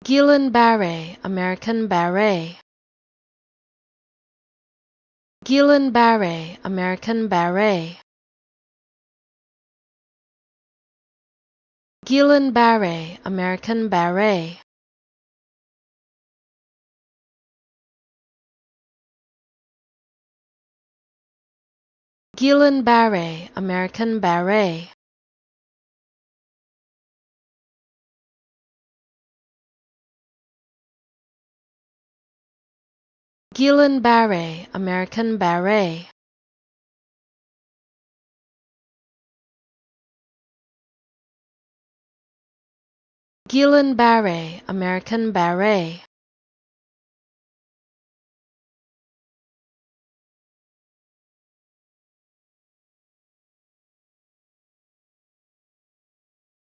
Guillain Barre, American Barre. Guillain Barre, American Barre. Guillain Barre, American Barre. Guillain Barre, American Barre. Guillain Barre, American Barre. Guillain Barre, American Barre.